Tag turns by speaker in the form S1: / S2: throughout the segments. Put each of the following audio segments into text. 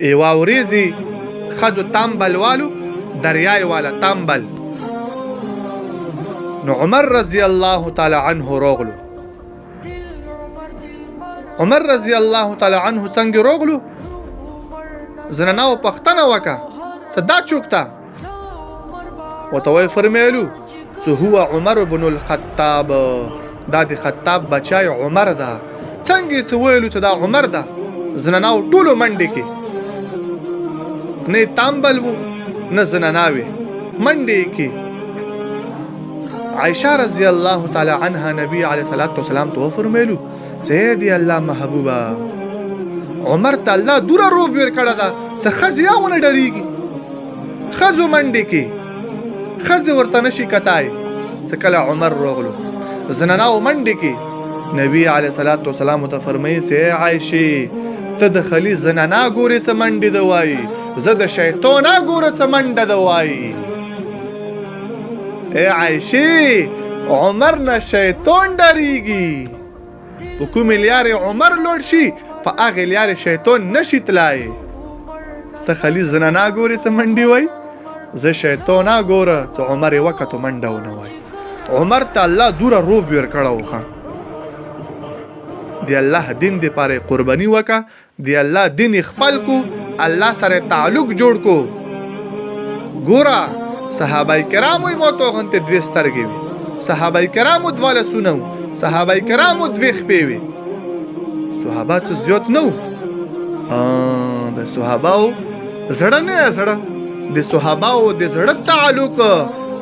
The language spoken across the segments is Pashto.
S1: ایوا وریزی خزو تامبل والو دریای والا تامبل. نو عمر رضی الله تعالی عنه راغلو. عمر رضی الله تعالی عنه څنګه راغلو؟ زنانو پښتنه وکا صدا چوکتا وتوی فرمیلو څه هو عمر بن الخطاب، دا د خطاب بچای عمر دا. څنګه څه ویلو چې دا عمر دا؟ زنانو ټولو منډې کې نه تامبل وو نه زناناوي منډې کې. عائشہ رضی الله تعالی عنها نبی علیہ الصلوۃ والسلام تو فرمیلو سیدی الله محبوبا عمر ته الله دوره روب ور کړه دا څه خزیا ونه ډریږي. خزو منډې کې خزو ورته نشي کتای. څه کله عمر روغلو زنانو منډې کې نبی علیہ الصلوۃ والسلام ته فرمایي سي عائشه ته د خلی زنانا ګوري څه منډې دوای، زه د شیطان ګوره څه منډه دوای. اے عائشه عمر نه شیطان ډریږي. په کومې لارې عمر لوړ شي په هغې لارې شیطان نشي تلای. ته خلی زنانا ګورې څه منډې وای، زه شیطان ګوره څه عمر یې وکتو منډه ونه وای. عمر ته الله دوره روب ور کړه وخه دی الله دین دی پاره قربانی وکا، دی الله دین خپل کو، الله سره تعلق جوړ کو. ګورا صحابه کرامو مو تو غنته دوی سترګې وي، صحابه کرامو دواله سنو، صحابه کرامو دوی خپې وي. صحابه څه زیات نو د صحابه زړه نه زړه د صحابه د زړه تعلق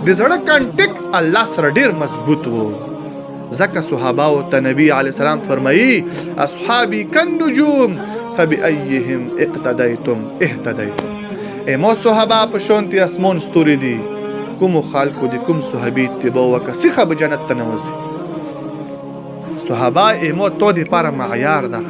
S1: د زړه کانټیک الله سره ډیر مضبوط وو. ځکه صحابه ته نبی علیہ السلام فرمایي اصحابي كالنجوم فبأيهم اقتديتم اهتديتم. ایمو صحابه په شونتي اسمون ستوري دي، کوم خلکو دي کوم صحابي اتباع وکړه سیخه به جنت ته نوځي. صحابه ایمو تو دي پاره معیار ده.